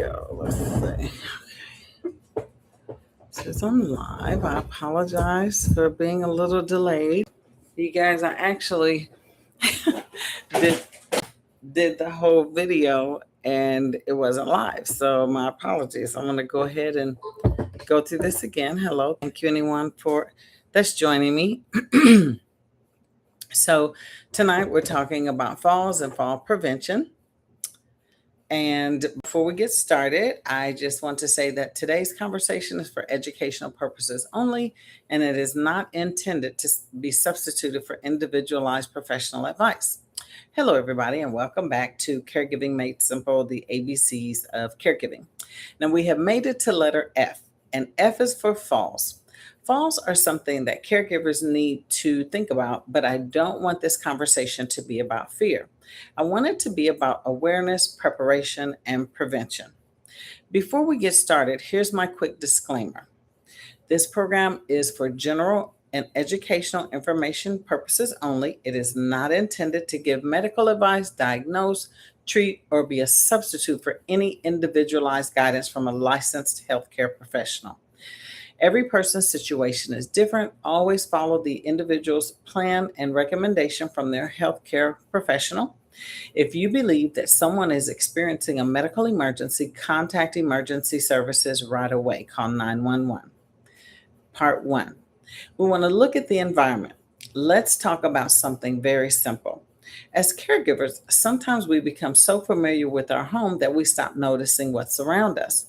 go. Let's see. Says I'm live. I apologize for being a little delayed. You guys, I actually did did the whole video and it wasn't live. So my apologies. I'm gonna go ahead and go through this again. Hello. Thank you anyone for that's joining me. So tonight we're talking about falls and fall prevention. And before we get started, I just want to say that today's conversation is for educational purposes only, and it is not intended to be substituted for individualized professional advice. Hello, everybody, and welcome back to Caregiving Made Simple, the ABCs of Caregiving. Now, we have made it to letter F, and F is for falls. Falls are something that caregivers need to think about, but I don't want this conversation to be about fear. I want it to be about awareness, preparation, and prevention. Before we get started, here's my quick disclaimer. This program is for general and educational information purposes only. It is not intended to give medical advice, diagnose, treat, or be a substitute for any individualized guidance from a licensed healthcare professional. Every person's situation is different. Always follow the individual's plan and recommendation from their healthcare professional. If you believe that someone is experiencing a medical emergency, contact emergency services right away. Call 911. Part 1. We want to look at the environment. Let's talk about something very simple. As caregivers, sometimes we become so familiar with our home that we stop noticing what's around us.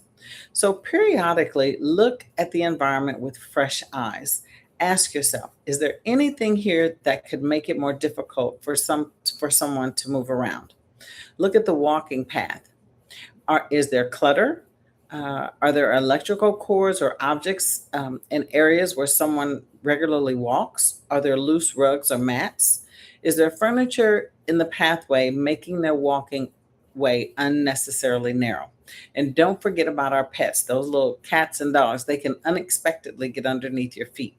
So periodically look at the environment with fresh eyes. Ask yourself, is there anything here that could make it more difficult for someone to move around? Look at the walking path. Is there clutter? Are there electrical cords or objects in areas where someone regularly walks? Are there loose rugs or mats? Is there furniture in the pathway making their walking way unnecessarily narrow? And don't forget about our pets, those little cats and dogs. They can unexpectedly get underneath your feet.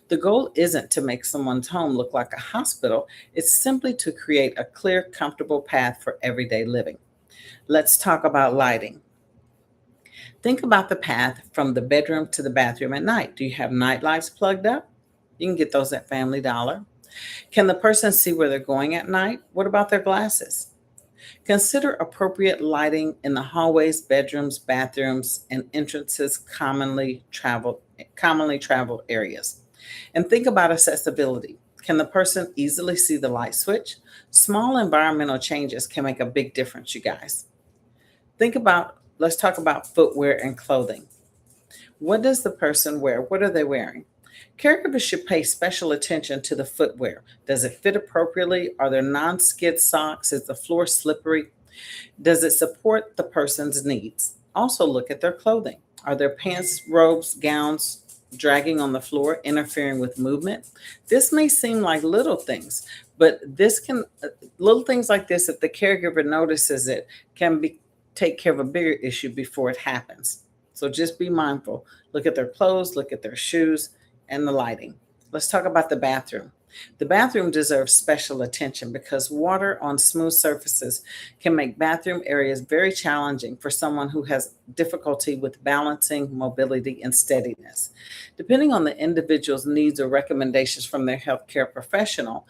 The goal isn't to make someone's home look like a hospital. It's simply to create a clear, comfortable path for everyday living. Let's talk about lighting. Think about the path from the bedroom to the bathroom at night. Do you have night lights plugged up? You can get those at Family Dollar. Can the person see where they're going at night? What about their glasses? Consider appropriate lighting in the hallways, bedrooms, bathrooms, and entrances commonly traveled areas. And think about accessibility. Can the person easily see the light switch? Small environmental changes can make a big difference, you guys. Let's talk about footwear and clothing. What does the person wear? What are they wearing? Caregivers should pay special attention to the footwear. Does it fit appropriately? Are there non-skid socks? Is the floor slippery? Does it support the person's needs? Also look at their clothing. Are their pants, robes, gowns dragging on the floor, interfering with movement? This may seem like little things, but little things like this, if the caregiver notices it, take care of a bigger issue before it happens. So just be mindful. Look at their clothes, look at their shoes, and the lighting. Let's talk about the bathroom. The bathroom deserves special attention because water on smooth surfaces can make bathroom areas very challenging for someone who has difficulty with balancing, mobility, and steadiness. Depending on the individual's needs or recommendations from their healthcare professional,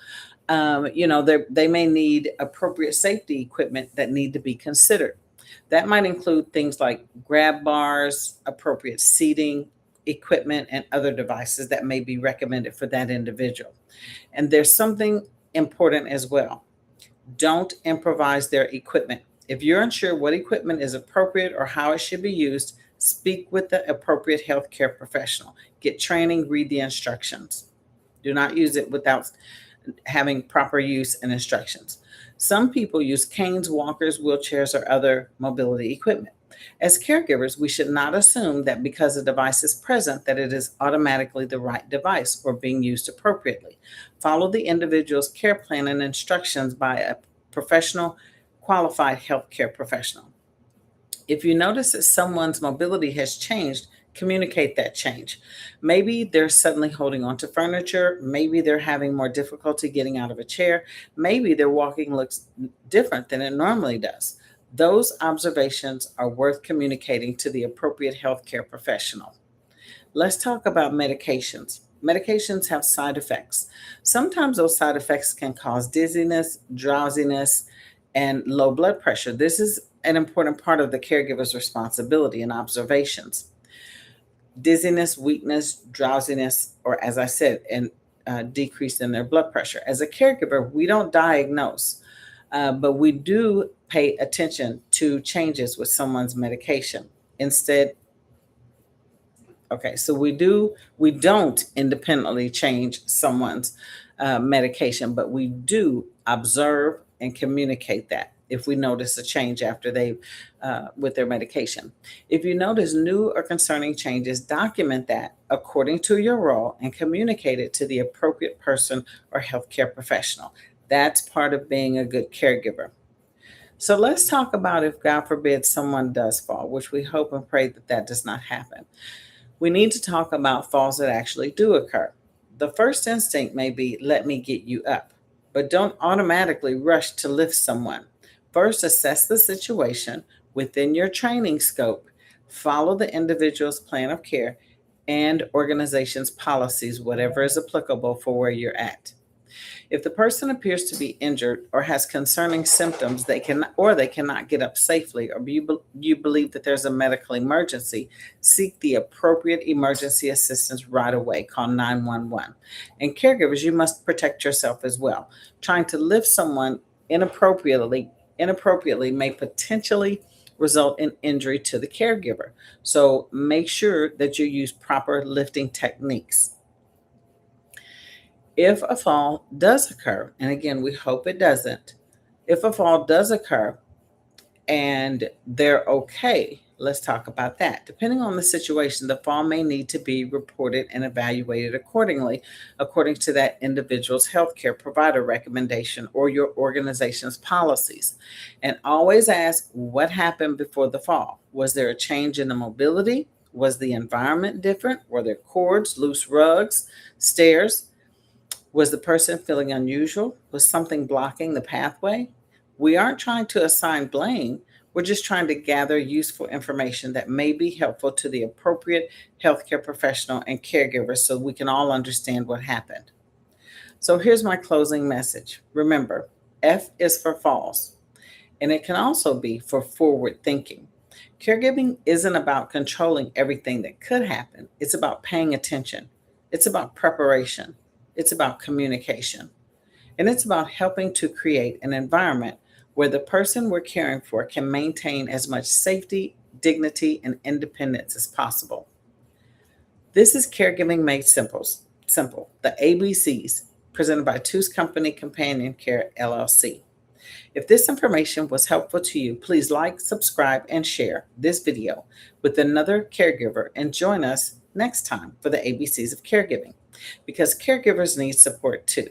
they may need appropriate safety equipment that need to be considered. That might include things like grab bars, appropriate seating, equipment, and other devices that may be recommended for that individual. And there's something important as well. Don't improvise their equipment. If you're unsure what equipment is appropriate or how it should be used, speak with the appropriate healthcare professional. Get training, read the instructions. Do not use it without having proper use and instructions. Some people use canes, walkers, wheelchairs, or other mobility equipment. As caregivers, we should not assume that because a device is present that it is automatically the right device or being used appropriately. Follow the individual's care plan and instructions by a professional, qualified healthcare professional. If you notice that someone's mobility has changed, communicate that change. Maybe they're suddenly holding on to furniture. Maybe they're having more difficulty getting out of a chair. Maybe their walking looks different than it normally does. Those observations are worth communicating to the appropriate healthcare professional. Let's talk about medications. Medications have side effects. Sometimes those side effects can cause dizziness, drowsiness, and low blood pressure. This is an important part of the caregiver's responsibility and observations. Dizziness, weakness, drowsiness, or as I said, and decrease in their blood pressure. As a caregiver, we don't diagnose, but we do pay attention to changes with someone's medication. Instead, okay, so we don't independently change someone's medication, but we do observe and communicate that if we notice a change after they with their medication. If you notice new or concerning changes, document that according to your role and communicate it to the appropriate person or healthcare professional. That's part of being a good caregiver. So let's talk about if, God forbid, someone does fall, which we hope and pray that that does not happen. We need to talk about falls that actually do occur. The first instinct may be, let me get you up, but don't automatically rush to lift someone. First, assess the situation within your training scope, follow the individual's plan of care and organization's policies, whatever is applicable for where you're at. If the person appears to be injured or has concerning symptoms, they cannot get up safely, or you believe that there's a medical emergency, seek the appropriate emergency assistance right away. Call 911. And caregivers, you must protect yourself as well. Trying to lift someone inappropriately may potentially result in injury to the caregiver. So make sure that you use proper lifting techniques. If a fall does occur, and again, we hope it doesn't, if a fall does occur and they're okay, let's talk about that. Depending on the situation, the fall may need to be reported and evaluated accordingly, according to that individual's healthcare provider recommendation or your organization's policies. And always ask what happened before the fall. Was there a change in the mobility? Was the environment different? Were there cords, loose rugs, stairs? Was the person feeling unusual? Was something blocking the pathway? We aren't trying to assign blame. We're just trying to gather useful information that may be helpful to the appropriate healthcare professional and caregivers so we can all understand what happened. So here's my closing message. Remember, F is for falls, and it can also be for forward thinking. Caregiving isn't about controlling everything that could happen. It's about paying attention. It's about preparation. It's about communication. And it's about helping to create an environment where the person we're caring for can maintain as much safety, dignity, and independence as possible. This is Caregiving Made Simple, the ABCs, presented by Two's Company Companion Care, LLC. If this information was helpful to you, please like, subscribe, and share this video with another caregiver and join us next time for the ABCs of Caregiving, because caregivers need support too.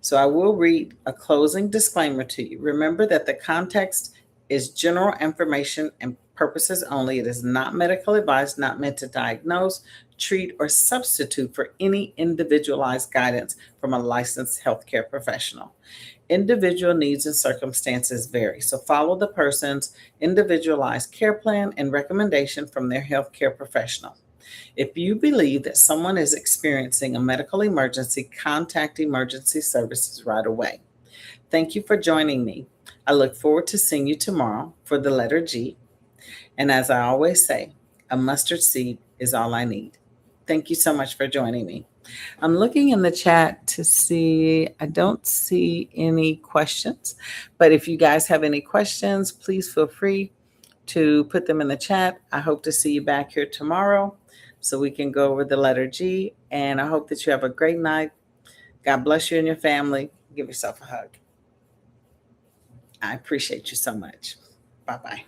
So I will read a closing disclaimer to you. Remember that the context is general information and purposes only. It is not medical advice, not meant to diagnose, treat, or substitute for any individualized guidance from a licensed healthcare professional. Individual needs and circumstances vary, so follow the person's individualized care plan and recommendation from their healthcare professional. If you believe that someone is experiencing a medical emergency, contact emergency services right away. Thank you for joining me. I look forward to seeing you tomorrow for the letter G. And as I always say, a mustard seed is all I need. Thank you so much for joining me. I'm looking in the chat to see, I don't see any questions, but if you guys have any questions, please feel free to put them in the chat. I hope to see you back here tomorrow so we can go over the letter G. And I hope that you have a great night. God bless you and your family. Give yourself a hug. I appreciate you so much. Bye-bye.